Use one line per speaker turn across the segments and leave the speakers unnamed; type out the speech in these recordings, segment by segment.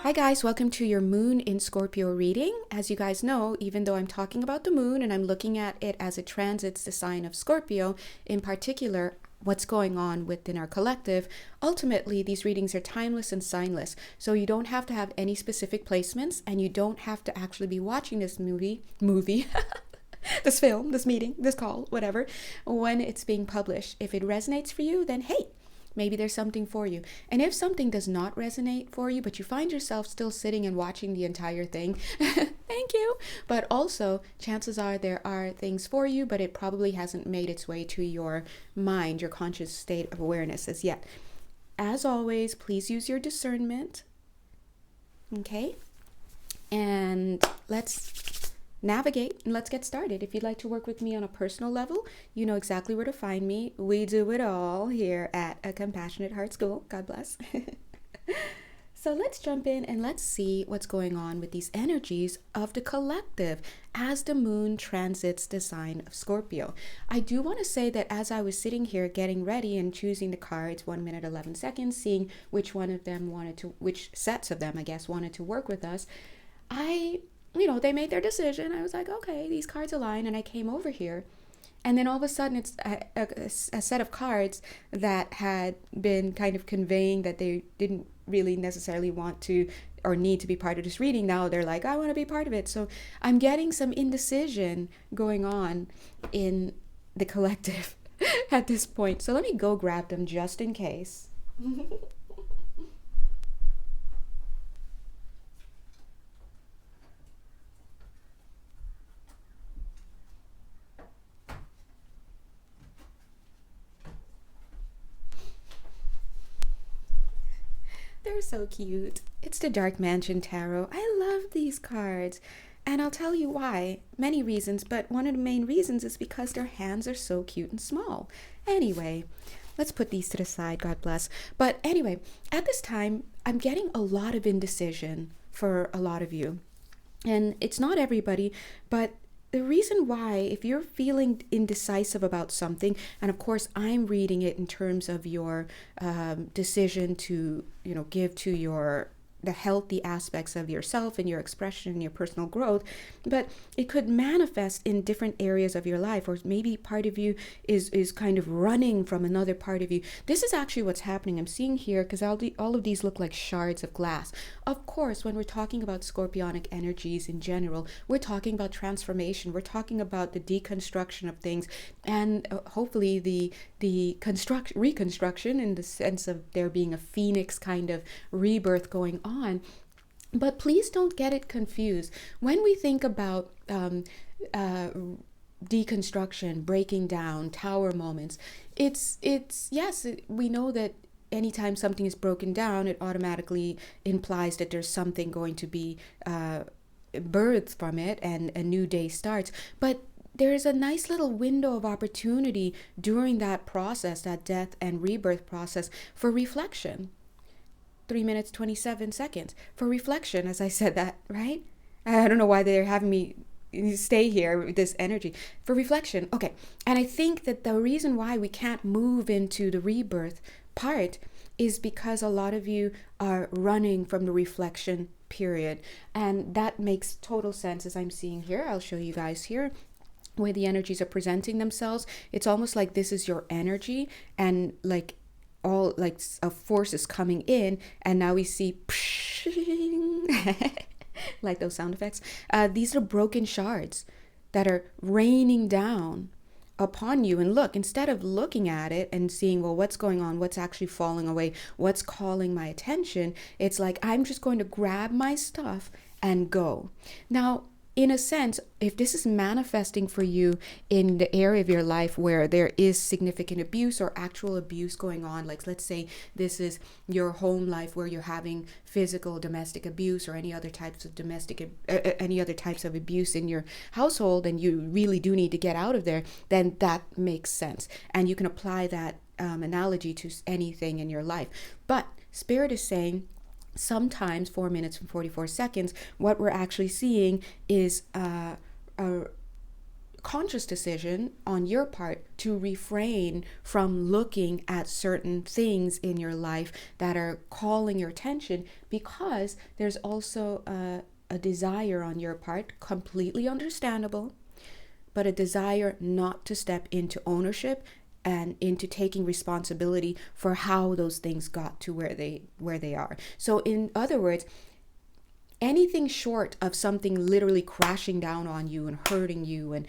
Hi guys, welcome to your Moon in Scorpio reading. As you guys know, even though I'm talking about the moon and I'm looking at it as it transits the sign of Scorpio, in particular, what's going on within our collective, ultimately these readings are timeless and signless. So you don't have to have any specific placements and you don't have to actually be watching this movie, this film, this meeting, this call, whatever, when it's being published. If it resonates for you, then hey, maybe there's something for you. And if something does not resonate for you, but you find yourself still sitting and watching the entire thing, thank you. But also, chances are there are things for you, but it probably hasn't made its way to your mind, your conscious state of awareness as yet. As always, please use your discernment. Okay? And let's navigate and let's get started. If you'd like to work with me on a personal level, you know exactly where to find me. We do it all here at A Compassionate Heart School. God bless. So let's jump in and let's see what's going on with these energies of the collective as the moon transits the sign of Scorpio. I do want to say that as I was sitting here getting ready and choosing the cards, 1 minute, 11 seconds, seeing which sets of them, I guess, wanted to work with us, they made their decision. I was like, okay, these cards align. And I came over here. And then all of a sudden, it's a set of cards that had been kind of conveying that they didn't really necessarily want to or need to be part of this reading. Now they're like, I want to be part of it. So I'm getting some indecision going on in the collective at this point. So let me go grab them just in case. They're so cute. It's the Dark Mansion Tarot. I love these cards. And I'll tell you why. Many reasons, but one of the main reasons is because their hands are so cute and small. Anyway, let's put these to the side, God bless. But anyway, at this time, I'm getting a lot of indecision for a lot of you. And it's not everybody, but the reason why, if you're feeling indecisive about something, and of course I'm reading it in terms of your decision to, give to the healthy aspects of yourself and your expression and your personal growth, but it could manifest in different areas of your life, or maybe part of you is kind of running from another part of you. This is actually what's happening. I'm seeing here, because all of these look like shards of glass. Of course, when we're talking about scorpionic energies in general, we're talking about transformation. We're talking about the deconstruction of things, and hopefully the reconstruction, in the sense of there being a phoenix kind of rebirth going on. But please don't get it confused. When we think about deconstruction, breaking down, tower moments, we know that anytime something is broken down, it automatically implies that there's something going to be birthed from it and a new day starts. But there's a nice little window of opportunity during that process, that death and rebirth process, for reflection. 3 minutes, 27 seconds for reflection, as I said that, right? I don't know why they're having me stay here with this energy. For reflection, okay. And I think that the reason why we can't move into the rebirth part is because a lot of you are running from the reflection period. And that makes total sense, as I'm seeing here. I'll show you guys here where the energies are presenting themselves. It's almost like this is your energy, and like all like a force is coming in, and now we see like those sound effects. These are broken shards that are raining down upon you. And look, instead of looking at it and seeing, well, what's going on, what's actually falling away, what's calling my attention, it's like, I'm just going to grab my stuff and go. Now, in a sense, if this is manifesting for you in the area of your life where there is significant abuse or actual abuse going on, like let's say this is your home life where you're having physical domestic abuse or any other types of abuse in your household, and you really do need to get out of there, then that makes sense. And you can apply that analogy to anything in your life. But Spirit is saying, sometimes 4 minutes and 44 seconds, what we're actually seeing is a conscious decision on your part to refrain from looking at certain things in your life that are calling your attention, because there's also a desire on your part, completely understandable, but a desire not to step into ownership and into taking responsibility for how those things got to where they are. So in other words, anything short of something literally crashing down on you and hurting you and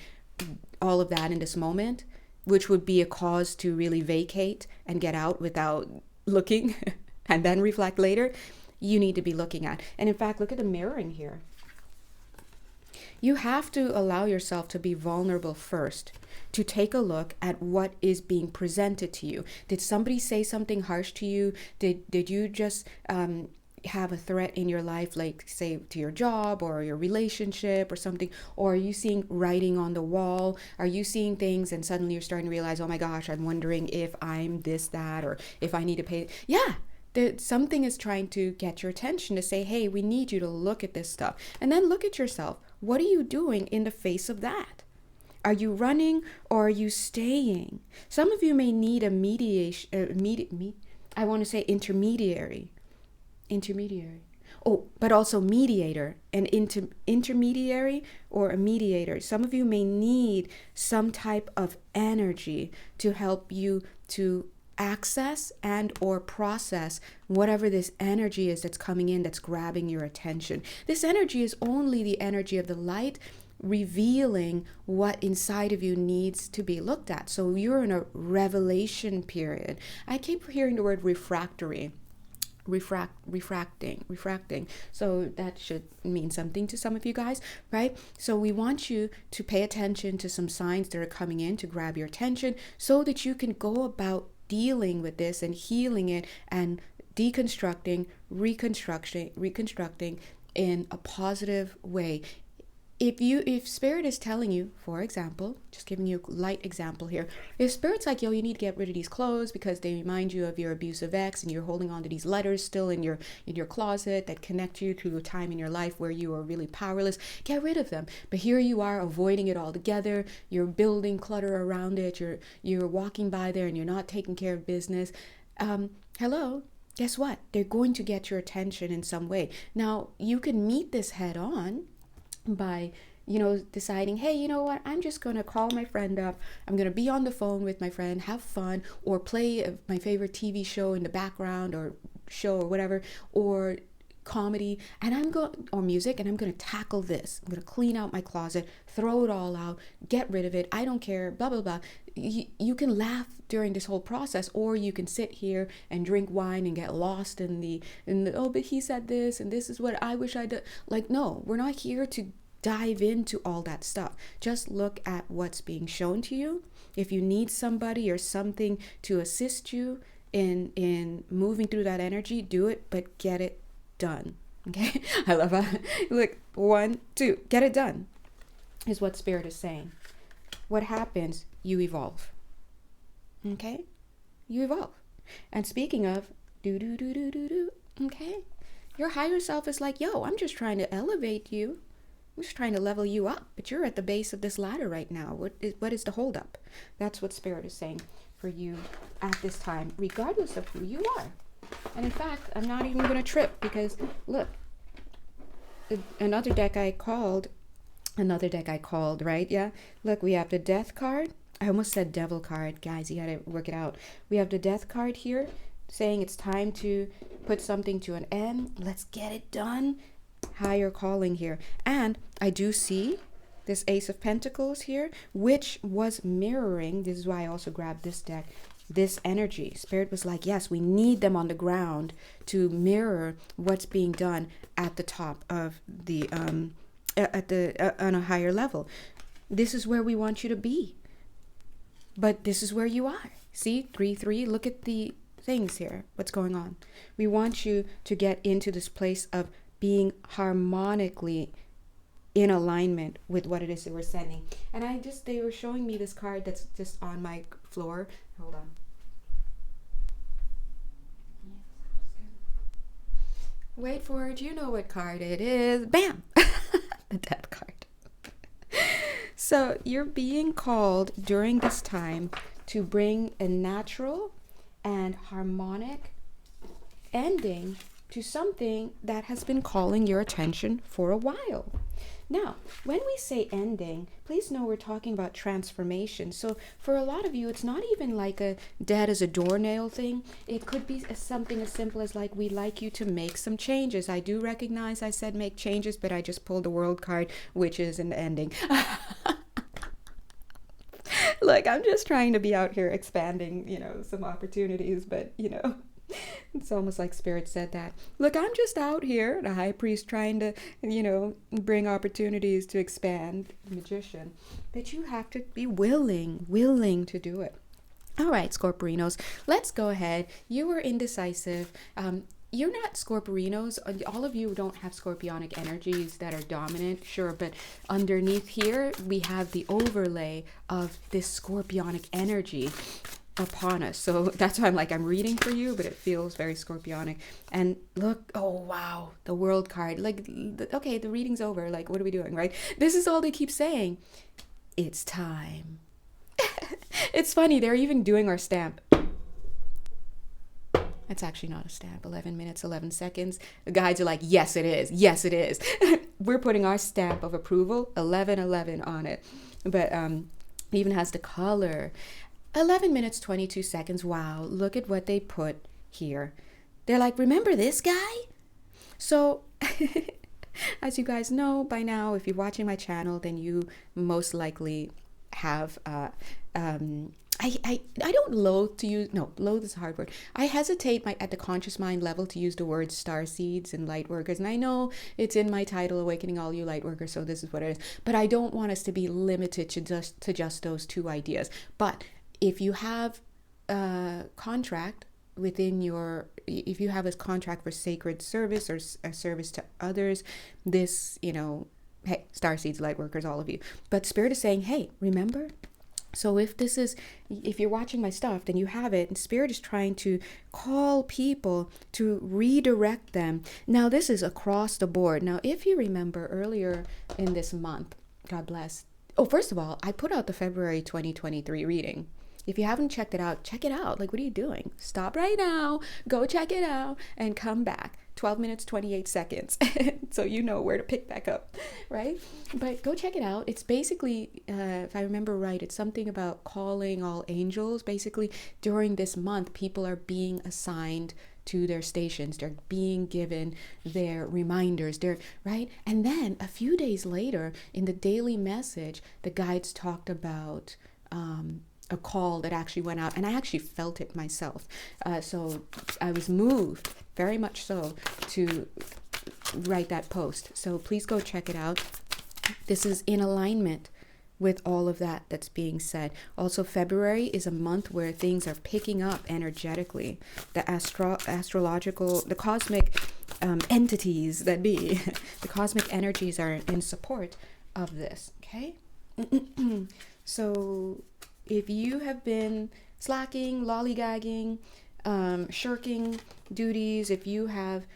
all of that in this moment, which would be a cause to really vacate and get out without looking and then reflect later, you need to be looking at. And in fact, look at the mirroring here. You have to allow yourself to be vulnerable first, to take a look at what is being presented to you. Did somebody say something harsh to you? Did you just have a threat in your life, like say to your job or your relationship or something? Or are you seeing writing on the wall? Are you seeing things and suddenly you're starting to realize, oh my gosh, I'm wondering if I'm this, that, or if I need to pay? Yeah. Something is trying to get your attention to say, hey, we need you to look at this stuff. And then look at yourself. What are you doing in the face of that? Are you running or are you staying? Some of you may need a intermediary. Oh, but also mediator, an intermediary or a mediator. Some of you may need some type of energy to help you to access and or process whatever this energy is that's coming in, that's grabbing your attention. This energy is only the energy of the light revealing what inside of you needs to be looked at. So you're in a revelation period. I keep hearing the word refracting. So that should mean something to some of you guys, right? So we want you to pay attention to some signs that are coming in to grab your attention so that you can go about dealing with this and healing it and deconstructing, reconstructing in a positive way. If spirit is telling you, for example, just giving you a light example here, if spirit's like, yo, you need to get rid of these clothes because they remind you of your abusive ex and you're holding on to these letters still in your closet that connect you to a time in your life where you are really powerless, get rid of them. But here you are avoiding it altogether. You're building clutter around it. You're walking by there and you're not taking care of business. Hello. Guess what? They're going to get your attention in some way. Now, you can meet this head on by deciding, hey, you know what, I'm just going to call my friend up. I'm going to be on the phone with my friend, have fun, or play my favorite TV show in the background or show or whatever, or comedy, and or music, and I'm going to tackle this. I'm going to clean out my closet, throw it all out, get rid of it. I don't care, blah, blah, blah. You can laugh during this whole process, or you can sit here and drink wine and get lost in the oh, but he said this, and this is what I wish I did. Like, no, we're not here to dive into all that stuff. Just look at what's being shown to you. If you need somebody or something to assist you in moving through that energy, do it, but get it done. Okay? I love that. Look, 1, 2, get it done is what spirit is saying. What happens? You evolve. Okay? You evolve. And speaking of okay? Your higher self is like, yo, I'm just trying to elevate you. I'm just trying to level you up, but you're at the base of this ladder right now. What is the holdup? That's what spirit is saying for you at this time, regardless of who you are. And in fact, I'm not even going to trip because look, another deck I called, right? Yeah. Look, we have the death card. I almost said devil card. Guys, you got to work it out. We have the death card here saying it's time to put something to an end. Let's get it done. Higher calling here. And I do see this Ace of Pentacles here, which was mirroring. This is why I also grabbed this deck. This energy. Spirit was like, yes, we need them on the ground to mirror what's being done at the top of the on a higher level. This is where we want you to be. But this is where you are. See, 3-3. Look at the things here. What's going on? We want you to get into this place of being harmonically in alignment with what it is that we're sending. And they were showing me this card that's just on my floor. Hold on. Wait for it. You know what card it is. Bam! The death card. So you're being called during this time to bring a natural and harmonic ending to something that has been calling your attention for a while. Now, when we say ending, please know we're talking about transformation. So for a lot of you, it's not even like a dead as a doornail thing. It could be something as simple as like, we'd like you to make some changes. I do recognize I said make changes, but I just pulled the world card, which is an ending. Look, I'm just trying to be out here expanding, some opportunities, but, it's almost like Spirit said that. Look, I'm just out here, the high priest, trying to, bring opportunities to expand, the magician. But you have to be willing to do it. All right, Scorpios, let's go ahead. You were indecisive. You're not Scorpios. All of you don't have scorpionic energies that are dominant, sure, but underneath here, we have the overlay of this scorpionic energy upon us. So that's why I'm reading for you, but it feels very scorpionic. And look, oh wow, the world card. Okay, the reading's over. What are we doing, right? This is all they keep saying. It's time. It's funny, they're even doing our stamp. It's actually not a stamp. 11 minutes, 11 seconds. The guides are like, yes, it is. Yes, it is. We're putting our stamp of approval, 11:11 on it. But even has the color. 11 minutes, 22 seconds. Wow, look at what they put here. They're like, remember this guy? So, as you guys know by now, if you're watching my channel, then you most likely have... I don't loathe to use, no, loathe is a hard word. I hesitate at the conscious mind level to use the words star seeds and light workers. And I know it's in my title, Awakening All You Light Workers, so this is what it is. But I don't want us to be limited to just those two ideas. But if you have a contract if you have a contract for sacred service or a service to others, this, hey, star seeds, light workers, all of you. But Spirit is saying, hey, remember? So if you're watching my stuff, then you have it, and Spirit is trying to call people to redirect them. Now, this is across the board. Now, if you remember earlier in this month, God bless. Oh, first of all, I put out the February 2023 reading. If you haven't checked it out, check it out. What are you doing? Stop right now, go check it out, and come back. 12 minutes, 28 seconds. So you know where to pick back up, right? But go check it out. It's basically, if I remember right, it's something about calling all angels. Basically, during this month, people are being assigned to their stations. They're being given their reminders. Right? And then a few days later, in the daily message, the guides talked about a call that actually went out, and I actually felt it myself. So I was moved, very much so, to write that post. So please go check it out. This is in alignment with all of that's being said. Also, February is a month where things are picking up energetically. The astrological, the cosmic entities that be, the cosmic energies are in support of this, okay? So if you have been slacking, lollygagging, shirking duties, if you have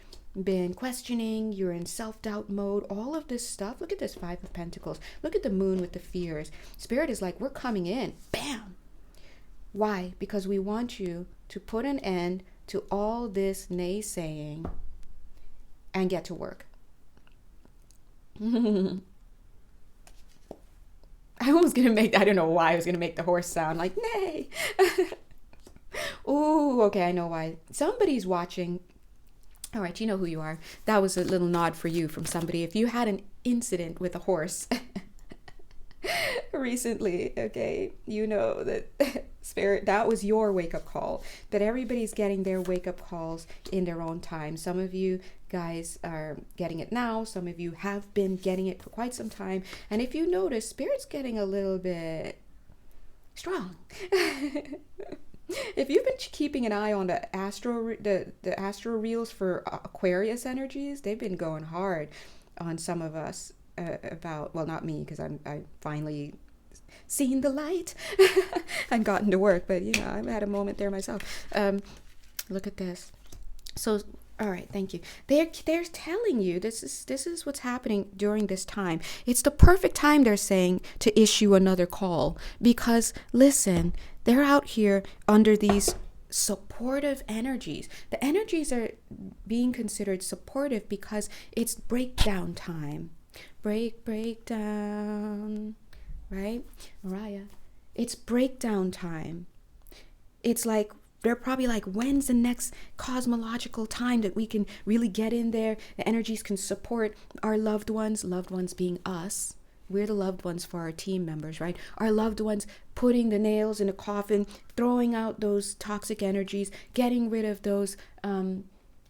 been questioning, you're in self-doubt mode, all of this stuff, look at this 5 of Pentacles. Look at the moon with the fears. Spirit is like, we're coming in. Bam! Why? Because we want you to put an end to all this naysaying and get to work. I was going to make, I don't know why I was going to make the horse sound like, nay. Ooh, okay, I know why. Somebody's watching. All right, you know who you are. That was a little nod for you from somebody. If you had an incident with a horse recently, okay, you know that Spirit, that was your wake-up call. That everybody's getting their wake-up calls in their own time. Some of you guys are getting it now. Some of you have been getting it for quite some time. And if you notice, Spirit's getting a little bit strong. If you've been keeping an eye on the astro reels for Aquarius energies, they've been going hard on some of us about, well, not me, because I finally seen the light and gotten to work, but I've had a moment there myself. Look at this. So All right, thank you. They're telling you this is what's happening during this time. It's the perfect time, they're saying, to issue another call, because listen, they're out here under these supportive energies. The energies are being considered supportive because it's breakdown time. Breakdown, right? Mariah, it's breakdown time. It's like they're probably like, when's the next cosmological time that we can really get in there? The energies can support our loved ones being us. We're the loved ones for our team members, right? Our loved ones putting the nails in a coffin, throwing out those toxic energies, getting rid of those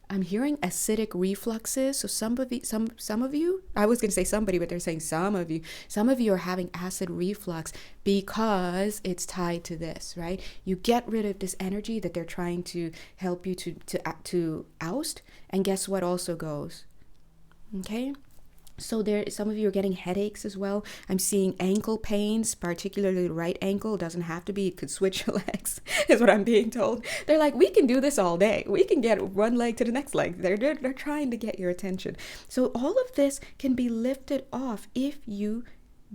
I'm hearing acidic refluxes. So some of you, I was going to say somebody, but they're saying some of you are having acid reflux because it's tied to this, right? You get rid of this energy that they're trying to help you to oust, and guess what also goes? Okay? So some of you are getting headaches as well. I'm seeing ankle pains, particularly the right ankle. It doesn't have to be. It could switch legs, is what I'm being told. They're like, we can do this all day. We can get one leg to the next leg. They're trying to get your attention. So all of this can be lifted off if you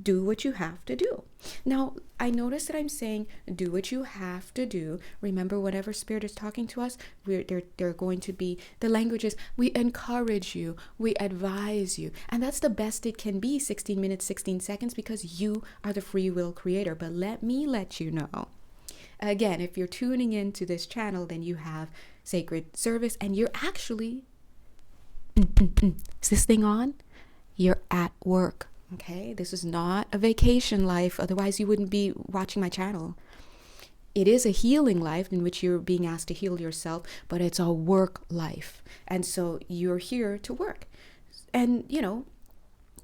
do what you have to do. Now, I notice that I'm saying do what you have to do. Remember, whenever Spirit is talking to us, they're going to be, the language is, we encourage you, we advise you. And that's the best it can be, 16 minutes, 16 seconds, because you are the free will creator. But let me let you know. Again, if you're tuning into this channel, then you have sacred service, and you're actually, is this thing on? You're at work. Okay, this is not a vacation life. Otherwise, you wouldn't be watching my channel. It is a healing life in which you're being asked to heal yourself, but it's a work life. And so you're here to work. And,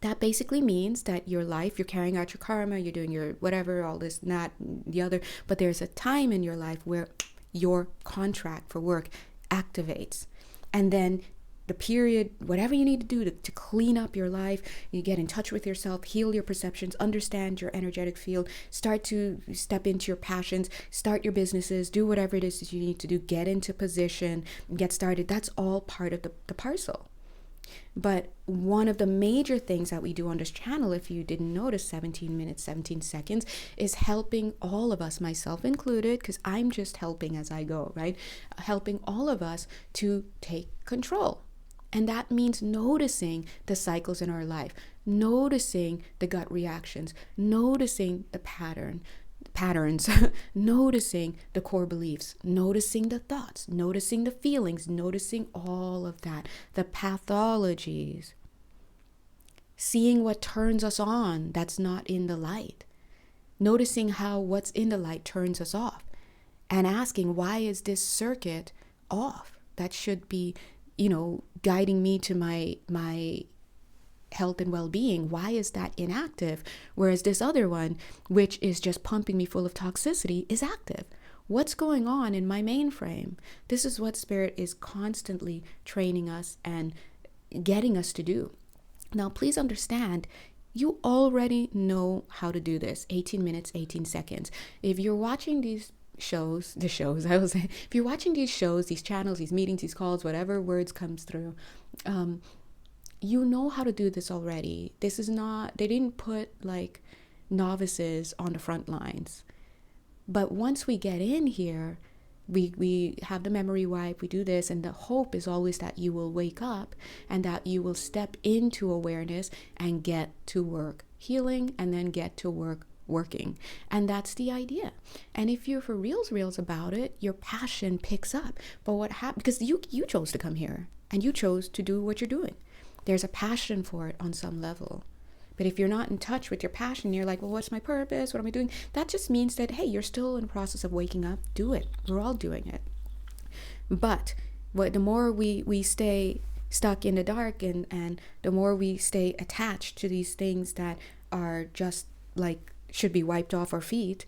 that basically means that your life, you're carrying out your karma, you're doing your whatever, all this, that, the other. But there's a time in your life where your contract for work activates. And then the period, whatever you need to do to clean up your life, you get in touch with yourself, heal your perceptions, understand your energetic field, start to step into your passions, start your businesses, do whatever it is that you need to do, get into position, get started. That's all part of the parcel. But one of the major things that we do on this channel, if you didn't notice, 17 minutes, 17 seconds, is helping all of us, myself included, because I'm just helping as I go, right? Helping all of us to take control. And that means noticing the cycles in our life, noticing the gut reactions, noticing the patterns, noticing the core beliefs, noticing the thoughts, noticing the feelings, noticing all of that, the pathologies, seeing what turns us on that's not in the light, noticing how what's in the light turns us off, and asking, why is this circuit off? That should be guiding me to my health and well-being. Why is that inactive? Whereas this other one, which is just pumping me full of toxicity, is active. What's going on in my mainframe? This is what Spirit is constantly training us and getting us to do. Now, please understand, you already know how to do this. 18 minutes, 18 seconds. If you're watching these if you're watching these shows, these channels, these meetings, these calls, whatever words comes through, you know how to do this already. This is not, they didn't put like novices on the front lines. But once we get in here, we have the memory wipe, we do this, and the hope is always that you will wake up and that you will step into awareness and get to work healing, and then get to work working. And that's the idea. And if you're for reals about it, your passion picks up. But what happened, because you chose to come here and you chose to do what you're doing. There's a passion for it on some level. But if you're not in touch with your passion, you're like, well, what's my purpose? What am I doing? That just means that, hey, you're still in the process of waking up. Do it. We're all doing it. But the more we stay stuck in the dark, and the more we stay attached to these things that are just like should be wiped off our feet,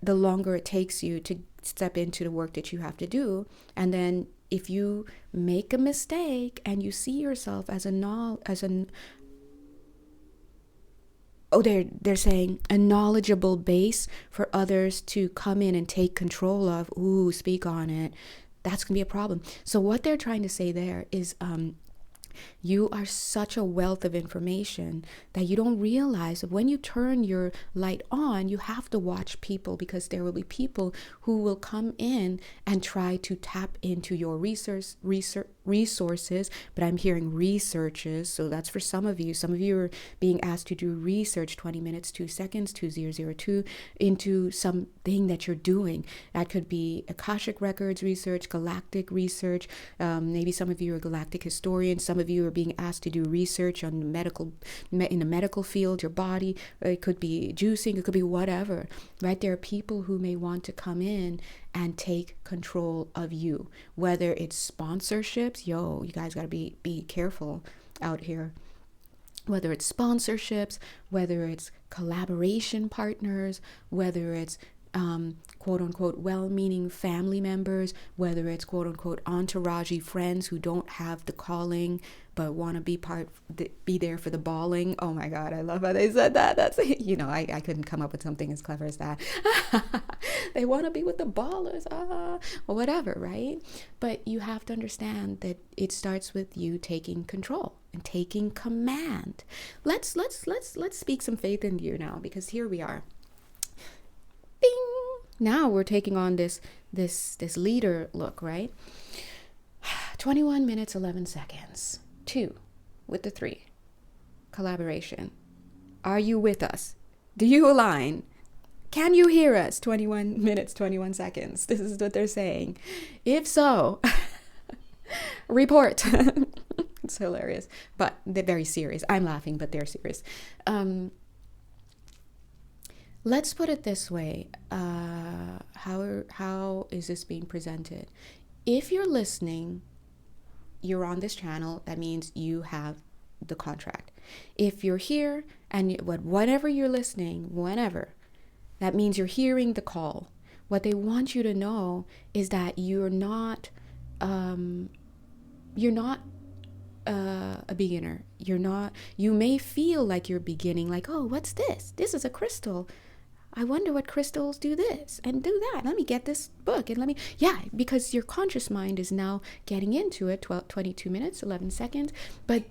the longer it takes you to step into the work that you have to do. And then if you make a mistake and you see yourself they're saying a knowledgeable base for others to come in and take control of, speak on it, That's going to be a problem. So what they're trying to say there is, you are such a wealth of information that you don't realize that when you turn your light on, you have to watch people, because there will be people who will come in and try to tap into your resources. But I'm hearing researches. So that's for some of you. Some of you are being asked to do research, 20 minutes, 2 seconds, 2002, into something that you're doing. That could be Akashic records research, galactic research. Maybe some of you are galactic historians. Some of you are being asked to do research on in the medical field, your body. It could be juicing, it could be whatever, right? There are people who may want to come in and take control of you, whether it's sponsorships. You guys got to be careful out here. Whether it's sponsorships, whether it's collaboration partners, whether it's quote unquote well-meaning family members, whether it's quote unquote entourage friends who don't have the calling but want to be there for the balling. Oh my God, I love how they said that. That's, I couldn't come up with something as clever as that. They want to be with the ballers, or whatever, right? But you have to understand that it starts with you taking control and taking command. Let's speak some faith into you now, because here we are. Bing! Now we're taking on this leader look, right? 21 minutes, 11 seconds. 2 with the 3. Collaboration. Are you with us? Do you align? Can you hear us? 21 minutes, 21 seconds. This is what they're saying. If so, report. It's hilarious, but they're very serious. I'm laughing, but they're serious. Let's put it this way. How is this being presented? If you're listening, you're on this channel, that means you have the contract. If you're here and whatever you're listening, whenever, that means you're hearing the call. What they want you to know is that you're not a beginner. You may feel like you're beginning, like, oh, what's this? This is a crystal. I wonder what crystals do this and do that. Let me get this book and because your conscious mind is now getting into it. 22 minutes, 11 seconds. But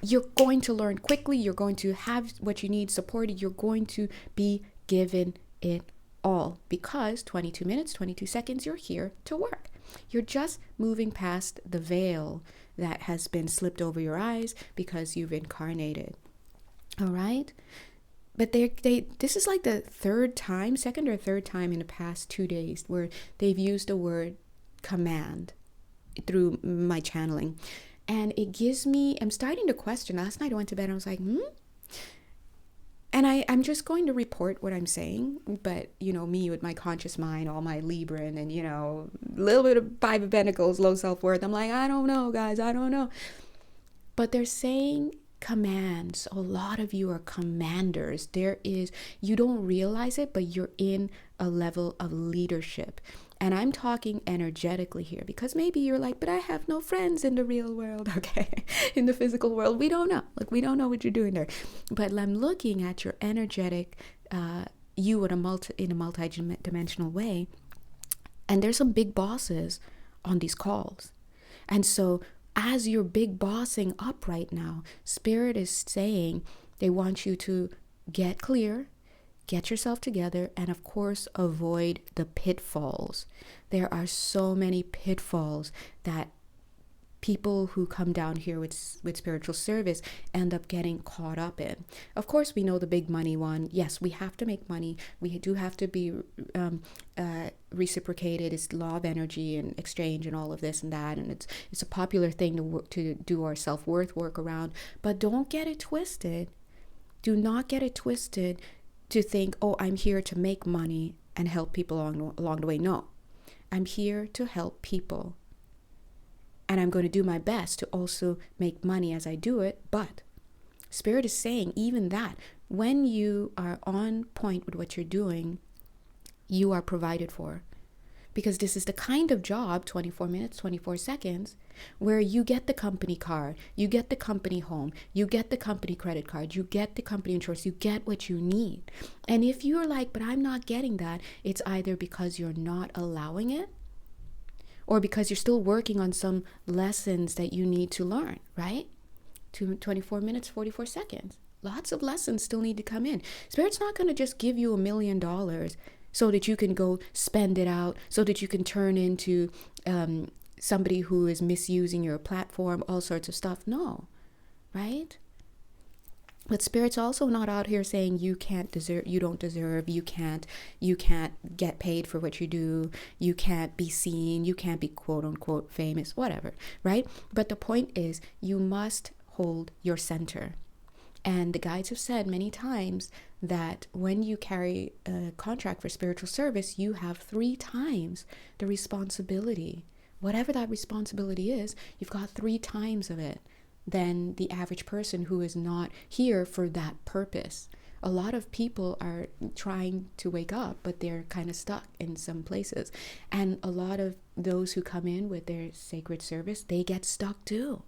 you're going to learn quickly. You're going to have what you need supported. You're going to be given it all, because 22 minutes, 22 seconds, you're here to work. You're just moving past the veil that has been slipped over your eyes because you've incarnated. All right? But this is like the second or third time in the past 2 days where they've used the word command through my channeling. And it gives me, I'm starting to question. Last night I went to bed and I was like, And I'm just going to report what I'm saying. But, me with my conscious mind, all my Libran and, a little bit of 5 of Pentacles, low self-worth. I'm like, I don't know, guys. I don't know. But they're saying commands. A lot of you are commanders. You don't realize it, but you're in a level of leadership. And I'm talking energetically here, because maybe you're like, but I have no friends in the real world. Okay. In the physical world, we don't know. We don't know what you're doing there. But I'm looking at your energetic, you in a multi-dimensional way. And there's some big bosses on these calls. And so as you're big bossing up right now, Spirit is saying they want you to get clear, get yourself together, and of course, avoid the pitfalls. There are so many pitfalls that people who come down here with spiritual service end up getting caught up in. Of course, we know the big money one. Yes, we have to make money. We do have to be reciprocated. It's law of energy and exchange and all of this and that. And it's a popular thing to do our self-worth work around. But don't get it twisted. Do not get it twisted to think, oh, I'm here to make money and help people along the way. No, I'm here to help people. And I'm going to do my best to also make money as I do it. But Spirit is saying even that when you are on point with what you're doing, you are provided for. Because this is the kind of job, 24 minutes, 24 seconds, where you get the company car, you get the company home, you get the company credit card, you get the company insurance, you get what you need. And if you're like, but I'm not getting that, it's either because you're not allowing it, or because you're still working on some lessons that you need to learn, right? 24 minutes, 44 seconds. Lots of lessons still need to come in. Spirit's not going to just give you $1 million so that you can go spend it out, so that you can turn into somebody who is misusing your platform, all sorts of stuff. No, right? But Spirit's also not out here saying you can't deserve, you don't deserve, you can't get paid for what you do, you can't be seen, you can't be quote unquote famous, whatever, right? But the point is, you must hold your center. And the guides have said many times that when you carry a contract for spiritual service, you have 3 times the responsibility. Whatever that responsibility is, you've got 3 times of it than the average person who is not here for that purpose. A lot of people are trying to wake up, but they're kind of stuck in some places. And a lot of those who come in with their sacred service, they get stuck too.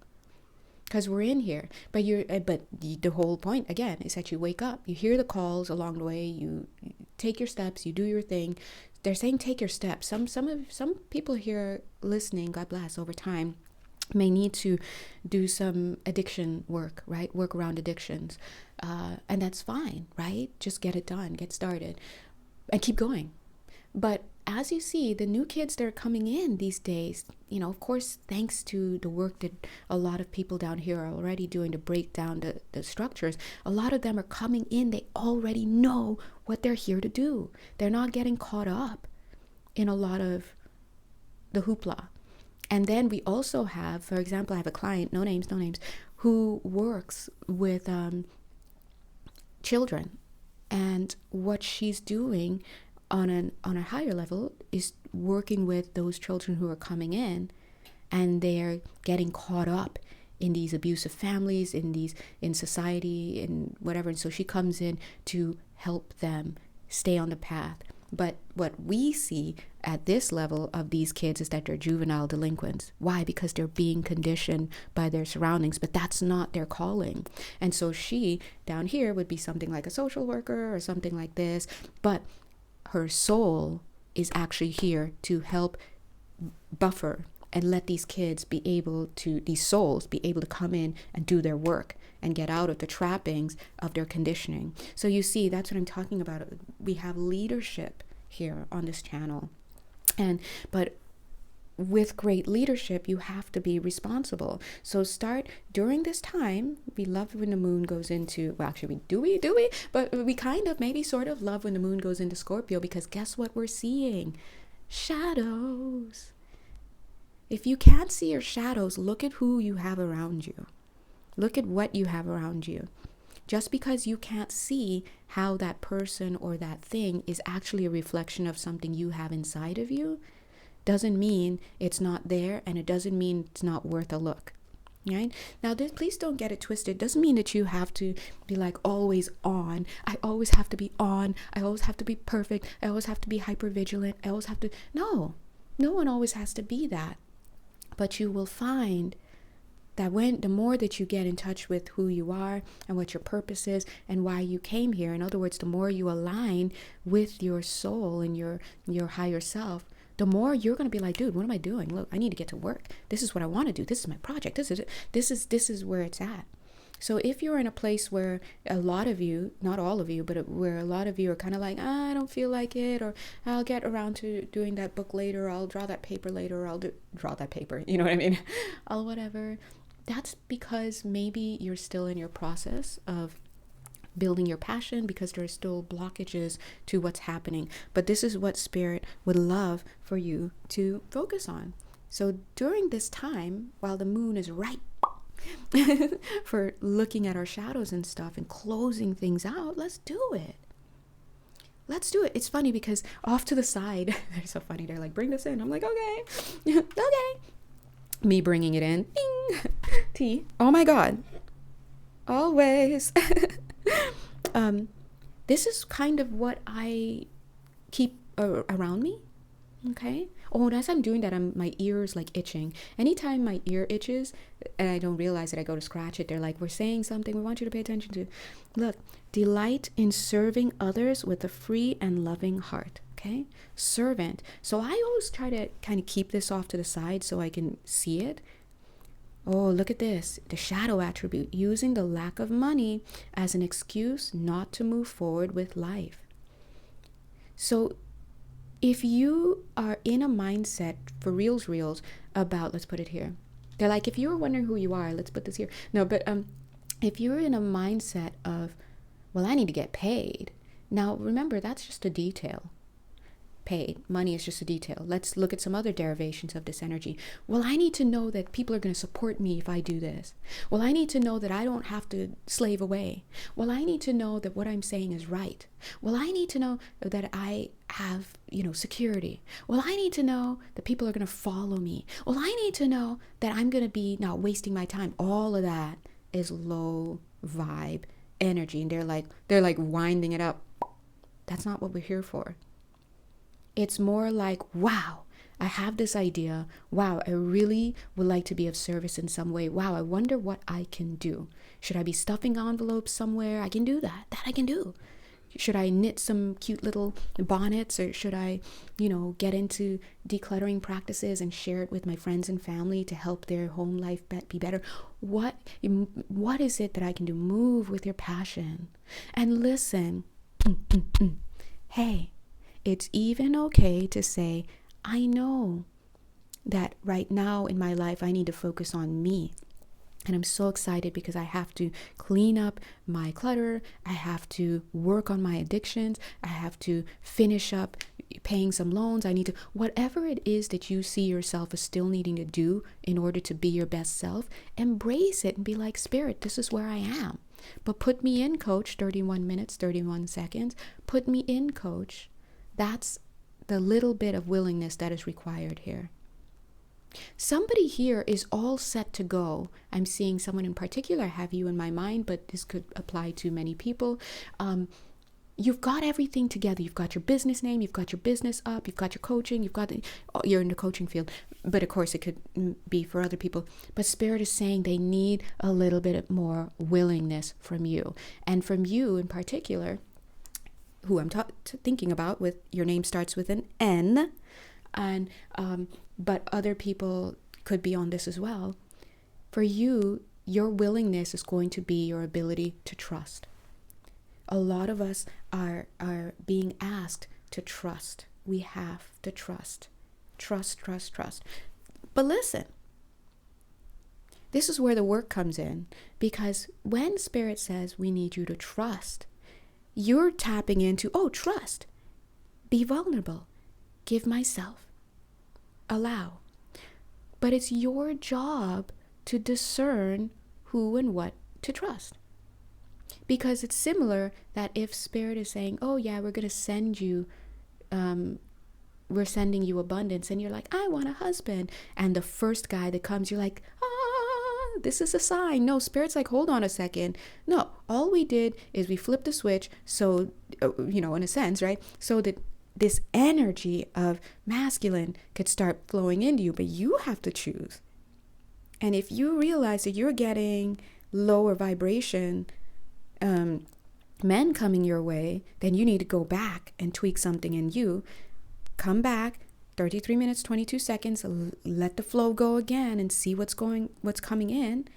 Because we're in here. But the whole point, again, is that you wake up, you hear the calls along the way, you take your steps, you do your thing. They're saying take your steps. Some people here listening, God bless, over time, may need to do some addiction work, right? Work around addictions. And that's fine, right? Just get it done, get started, and keep going. But as you see, the new kids that are coming in these days, of course, thanks to the work that a lot of people down here are already doing to break down the structures, a lot of them are coming in. They already know what they're here to do. They're not getting caught up in a lot of the hoopla. And then we also have, for example, I have a client, no names, who works with children. And what she's doing on a higher level is working with those children who are coming in, and they're getting caught up in these abusive families, in society, in whatever. And so she comes in to help them stay on the path. But what we see at this level of these kids is that they're juvenile delinquents. Why? Because they're being conditioned by their surroundings, but that's not their calling. And so she, down here, would be something like a social worker or something like this, but her soul is actually here to help buffer and let these kids be able to, these souls be able to come in and do their work and get out of the trappings of their conditioning. So you see, that's what I'm talking about. We have leadership here on this channel. But with great leadership, you have to be responsible. So start during this time. We love when the moon goes into, well, actually, do we? But we kind of maybe sort of love when the moon goes into Scorpio, because guess what we're seeing? Shadows. If you can't see your shadows, look at who you have around you. Look at what you have around you. Just because you can't see how that person or that thing is actually a reflection of something you have inside of you, doesn't mean it's not there, and it doesn't mean it's not worth a look. Right? Now, please don't get it twisted. It doesn't mean that you have to be like always on. I always have to be on. I always have to be perfect. I always have to be hyper vigilant. I always have to. No one always has to be that. But you will find that the more that you get in touch with who you are and what your purpose is and why you came here, in other words, the more you align with your soul and your higher self, the more you're going to be like, dude, what am I doing? Look, I need to get to work. This is what I want to do. This is my project. This is where it's at. So if you're in a place where a lot of you, not all of you, but where a lot of you are kind of like, I don't feel like it, or I'll get around to doing that book later, or I'll draw that paper later, or I'll draw that paper, you know what I mean? I'll whatever. That's because maybe you're still in your process of building your passion, because there are still blockages to what's happening. But this is what Spirit would love for you to focus on. So during this time, while the moon is right for looking at our shadows and stuff and closing things out, let's do it. Let's do it. It's funny because off to the side, they're so funny. They're like, bring this in. I'm like, okay. Okay. Me bringing it in. Ding. Tea. Oh my God. Always. This is kind of what I keep around me. Okay. Oh, and as I'm doing that, my ear is like itching. Anytime my ear itches and I don't realize it, I go to scratch it. They're like, we're saying something we want you to pay attention to. Look, delight in serving others with a free and loving heart. Okay, servant. So I always try to kind of keep this off to the side so I can see it. Oh, look at this. The shadow attribute, using the lack of money as an excuse not to move forward with life. So if you are in a mindset, for reals about, let's put it here. They're like, if you were wondering who you are, let's put this here. No, but if you're in a mindset of, well, I need to get paid. Now, remember, that's just a detail. Paid. Money is just a detail. Let's look at some other derivations of this energy. Well, I need to know that people are going to support me if I do this. Well, I need to know that I don't have to slave away. Well, I need to know that what I'm saying is right. Well, I need to know that I have, security. Well, I need to know that people are going to follow me. Well, I need to know that I'm going to be not wasting my time. All of that is low vibe energy. And they're like winding it up. That's not what we're here for. It's more like, wow, I have this idea. Wow, I really would like to be of service in some way. Wow, I wonder what I can do. Should I be stuffing envelopes somewhere? I can do that. That I can do. Should I knit some cute little bonnets, or should I, get into decluttering practices and share it with my friends and family to help their home life be better? What is it that I can do? Move with your passion and listen. Hey. It's even okay to say, I know that right now in my life, I need to focus on me. And I'm so excited because I have to clean up my clutter. I have to work on my addictions. I have to finish up paying some loans. I need to, whatever it is that you see yourself as still needing to do in order to be your best self, embrace it and be like, Spirit, this is where I am. But put me in, Coach, 31 minutes, 31 seconds. Put me in, Coach. That's the little bit of willingness that is required here. Somebody here is all set to go. I'm seeing someone in particular. I have you in my mind, but this could apply to many people. You've got everything together. You've got your business name. You've got your business up. You've got your coaching. You're in the coaching field. But of course, it could be for other people. But Spirit is saying they need a little bit more willingness from you. And from you in particular, who I'm thinking about, with your name starts with an N, and but other people could be on this as well. For you, your willingness is going to be your ability to trust. A lot of us are being asked to trust. We have to trust. Trust. But listen, this is where the work comes in, because when Spirit says we need you to trust, you're tapping into, trust, be vulnerable, give myself, allow. But it's your job to discern who and what to trust. Because it's similar that if Spirit is saying, oh yeah, we're going to send you, we're sending you abundance, and you're like, I want a husband. And the first guy that comes, you're like, this is a sign. No, Spirit's like, hold on a second. No, all we did is we flipped the switch. So, in a sense, right? So that this energy of masculine could start flowing into you, but you have to choose. And if you realize that you're getting lower vibration men coming your way, then you need to go back and tweak something in you. Come back, 33 minutes, 22 seconds, let the flow go again and see what's coming in.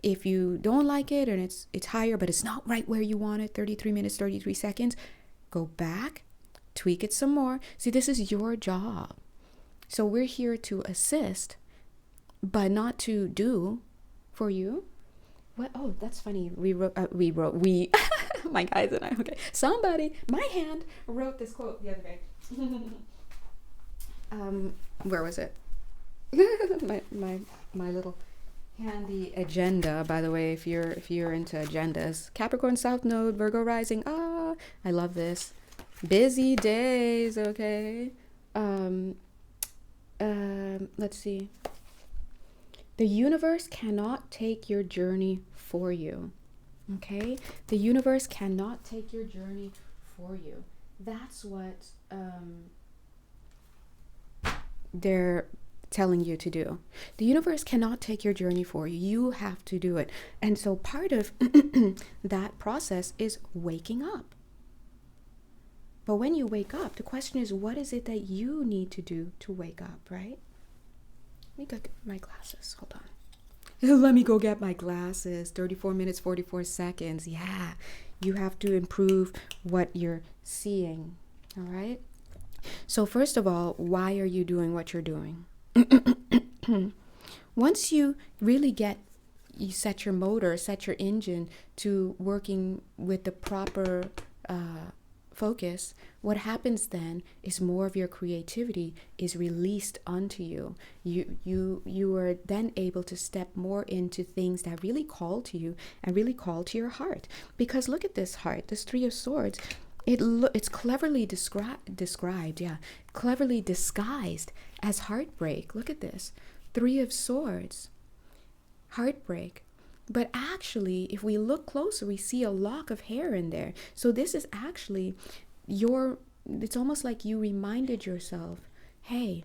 If you don't like it and it's higher, but it's not right where you want it, 33 minutes, 33 seconds, go back, tweak it some more. See, this is your job. So we're here to assist, but not to do for you. What? Oh, that's funny. We my guys and I, okay. Somebody, my hand wrote this quote the other day. Where was it? my little handy agenda, by the way, if you're into agendas. Capricorn South Node, Virgo rising. I love this. Busy days, okay. Let's see. The universe cannot take your journey for you. Okay? The universe cannot take your journey for you. That's what they're telling you to do. The universe cannot take your journey for you. You have to do it. And so part of that process is waking up. But when you wake up, the question is, what is it that you need to do to wake up, right? Let me go get my glasses. Hold on. Let me go get my glasses. 34 minutes, 44 seconds. Yeah, you have to improve what you're seeing, all right? So first of all, why are you doing what you're doing? Once you really you set your motor, set your engine to working with the proper focus, what happens then is more of your creativity is released onto you. You are then able to step more into things that really call to you and really call to your heart. Because look at this heart, this Three of Swords. It's cleverly described, cleverly disguised as heartbreak. Look at this, Three of Swords, heartbreak. But actually, if we look closer, we see a lock of hair in there. So this is actually it's almost like you reminded yourself, hey,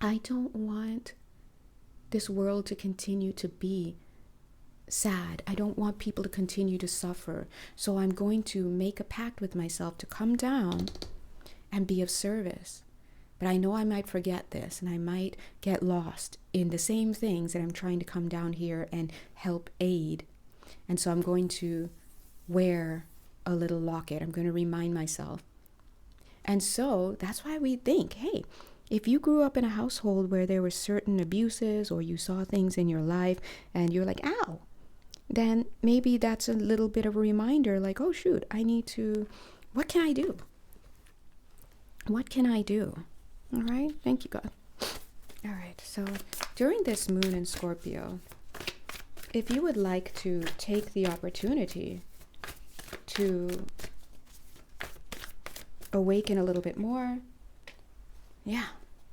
I don't want this world to continue to be sad. I don't want people to continue to suffer. So I'm going to make a pact with myself to come down and be of service. But I know I might forget this, and I might get lost in the same things that I'm trying to come down here and help aid. And so I'm going to wear a little locket. I'm going to remind myself. And so that's why we think, hey, if you grew up in a household where there were certain abuses, or you saw things in your life and you're like, ow, then maybe that's a little bit of a reminder, like, oh shoot, what can I do? What can I do? All right, thank you, God. All right, so during this moon in Scorpio, if you would like to take the opportunity to awaken a little bit more,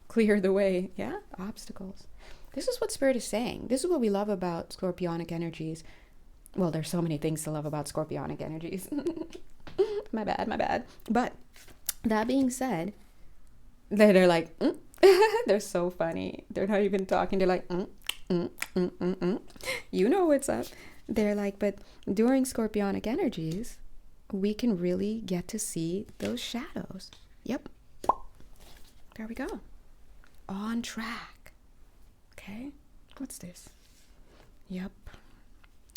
clear the way, obstacles. This is what Spirit is saying. This is what we love about Scorpionic energies. Well, there's so many things to love about Scorpionic energies. my bad. But that being said, they're like, they're so funny. They're not even talking. They're like, you know what's up. They're like, but during Scorpionic energies, we can really get to see those shadows. Yep. There we go. On track. Okay. What's this? Yep.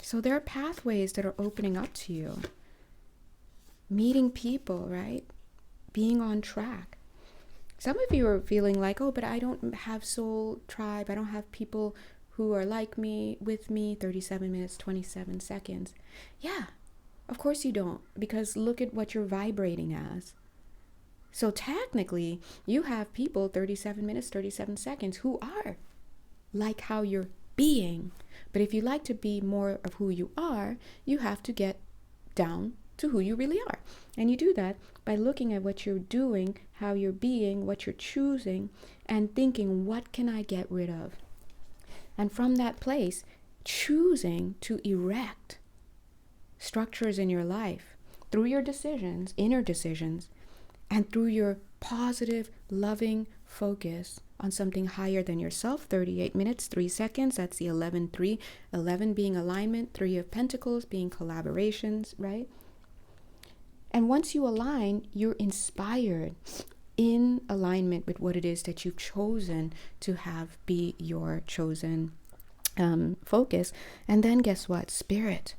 So there are pathways that are opening up to you. Meeting people, right? Being on track. Some of you are feeling like, oh, but I don't have soul tribe. I don't have people who are like me, with me, 37 minutes, 27 seconds. Yeah, of course you don't, because look at what you're vibrating as. So technically, you have people 37 minutes, 37 seconds who are like how you're being. But if you like to be more of who you are, you have to get down to who you really are. And you do that by looking at what you're doing, how you're being, what you're choosing, and thinking, what can I get rid of? And from that place, choosing to erect structures in your life through your decisions, inner decisions, and through your positive, loving focus on something higher than yourself. 38 minutes, 3 seconds. That's the 11-3. 11 being alignment, 3 of Pentacles being collaborations, right? And once you align, you're inspired in alignment with what it is that you've chosen to have be your chosen focus. And then guess what? Spirit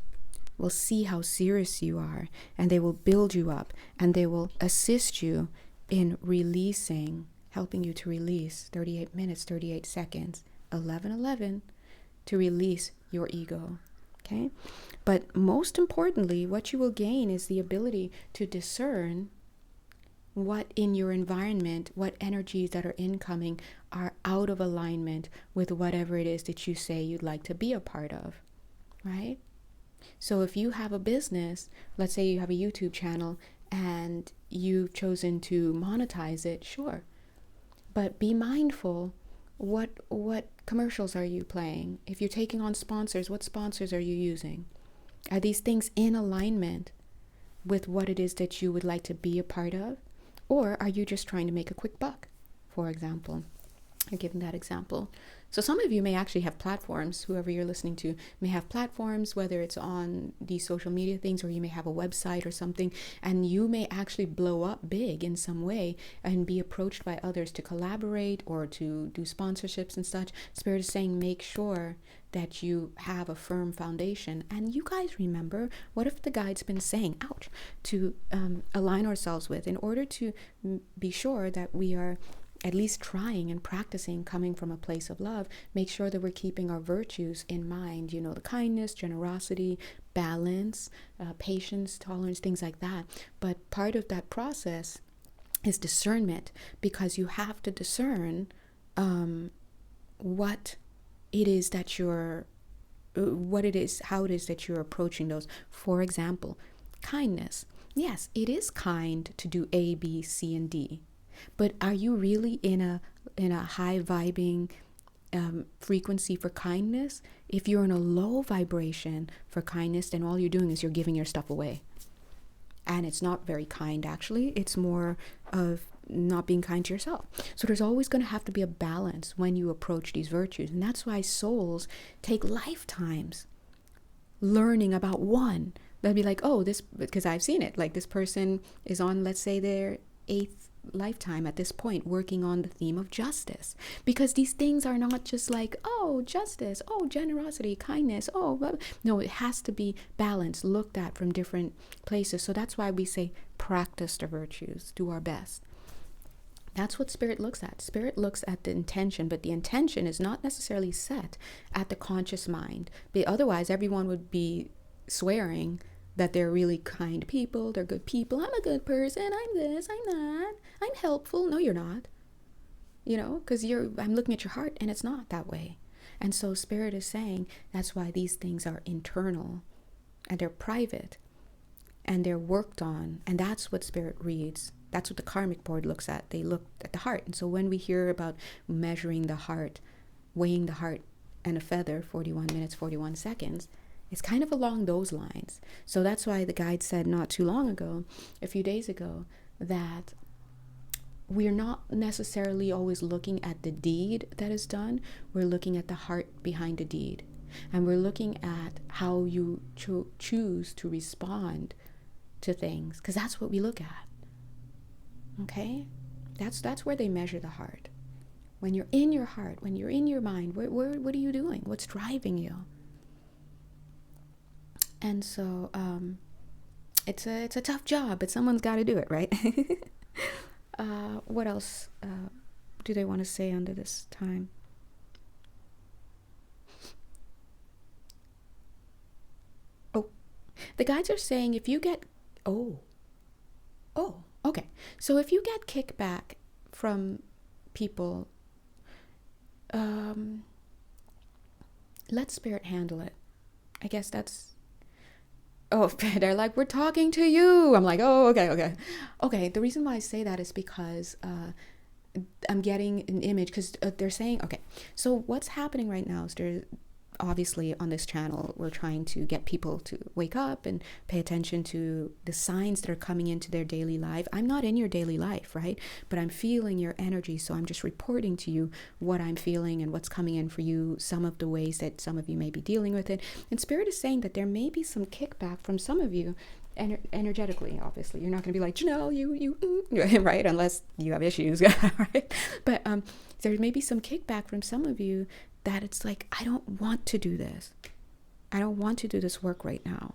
will see how serious you are, and they will build you up, and they will assist you in releasing, helping you to release 38 minutes, 38 seconds, 11-11, to release your ego. Okay? But most importantly, what you will gain is the ability to discern what in your environment, what energies that are incoming are out of alignment with whatever it is that you say you'd like to be a part of, right? So if you have a business, let's say you have a YouTube channel and you've chosen to monetize it, sure. But be mindful, what commercials are you playing? If you're taking on sponsors, what sponsors are you using? Are these things in alignment with what it is that you would like to be a part of? Or are you just trying to make a quick buck, for example? I'm giving that example. So some of you may actually have platforms, whoever you're listening to may have platforms, whether it's on these social media things, or you may have a website or something, and you may actually blow up big in some way and be approached by others to collaborate or to do sponsorships and such. Spirit is saying, make sure that you have a firm foundation. And you guys remember, what if the guide's been saying, ouch, to align ourselves with, in order to be sure that we are at least trying and practicing coming from a place of love, make sure that we're keeping our virtues in mind, you know, the kindness, generosity, balance, patience, tolerance, things like that. But part of that process is discernment, because you have to discern what it is that you're, how it is that you're approaching those. For example, kindness. Yes, it is kind to do A, B, C, and D. But are you really in a high vibing frequency for kindness? If you're in a low vibration for kindness, then all you're doing is you're giving your stuff away. And it's not very kind, actually. It's more of not being kind to yourself. So there's always going to have to be a balance when you approach these virtues. And that's why souls take lifetimes learning about one. They'll be like, oh, this, because I've seen it. Like, this person is on, let's say, their 8th lifetime at this point, working on the theme of justice, because these things are not just like, oh, justice, oh, generosity, kindness, oh, blah, blah. No, it has to be balanced, looked at from different places. So that's why we say practice the virtues, do our best. That's what spirit looks at. Spirit looks at the intention, but the intention is not necessarily set at the conscious mind. But otherwise, everyone would be swearing that they're really kind people, they're good people, I'm a good person, I'm this, I'm that, I'm helpful. No, you're not. You know, because I'm looking at your heart, and it's not that way. And so Spirit is saying that's why these things are internal, and they're private, and they're worked on. And that's what Spirit reads. That's what the karmic board looks at. They look at the heart. And so when we hear about measuring the heart, weighing the heart and a feather, 41 minutes, 41 seconds, it's kind of along those lines. So that's why the guide said not too long ago, a few days ago, that we're not necessarily always looking at the deed that is done. We're looking at the heart behind the deed. And we're looking at how you choose to respond to things, because that's what we look at. Okay? That's where they measure the heart. When you're in your heart, when you're in your mind, what are you doing? What's driving you? And so it's a tough job, but someone's got to do it, right? What else do they want to say under this time? Oh, the guides are saying if you get... Oh, okay. So if you get kickback from people, let Spirit handle it. I guess that's... Oh, they're like, we're talking to you. I'm like, oh, okay. The reason why I say that is because I'm getting an image, because they're saying, okay, so what's happening right now is there's obviously on this channel, we're trying to get people to wake up and pay attention to the signs that are coming into their daily life. I'm not in your daily life, right? But I'm feeling your energy. So I'm just reporting to you what I'm feeling and what's coming in for you, some of the ways that some of you may be dealing with it. And Spirit is saying that there may be some kickback from some of you energetically. Obviously, you're not going to be like, Janelle, you right? Unless you have issues, right? But there may be some kickback from some of you that it's like, I don't want to do this. I don't want to do this work right now.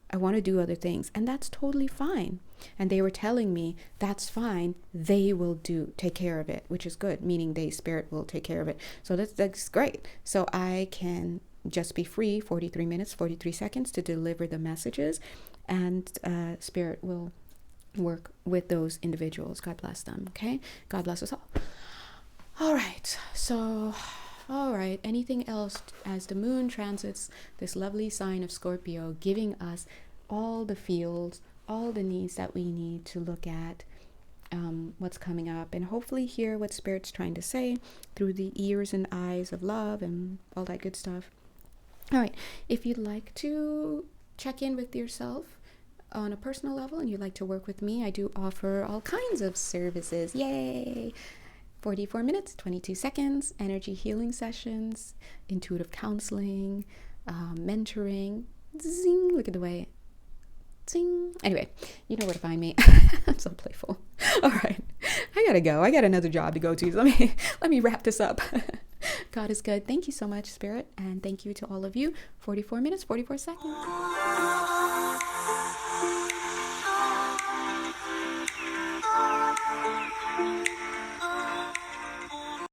I want to do other things. And that's totally fine. And they were telling me, that's fine. They will take care of it, which is good, meaning Spirit will take care of it. So that's great. So I can just be free 43 minutes, 43 seconds to deliver the messages, and Spirit will work with those individuals. God bless them. Okay. God bless us all. All right. So... All right, anything else as the moon transits this lovely sign of Scorpio, giving us all the fields, all the needs that we need to look at what's coming up, and hopefully hear what Spirit's trying to say through the ears and eyes of love and all that good stuff. All right, if you'd like to check in with yourself on a personal level and you'd like to work with me, I do offer all kinds of services. Yay! 44 minutes, 22 seconds, energy healing sessions, intuitive counseling, mentoring. Zing, look at the way. Zing. Anyway, you know where to find me. I'm so playful. All right, I gotta go. I got another job to go to. So let me wrap this up. God is good. Thank you so much, Spirit, and thank you to all of you. 44 minutes, 44 seconds.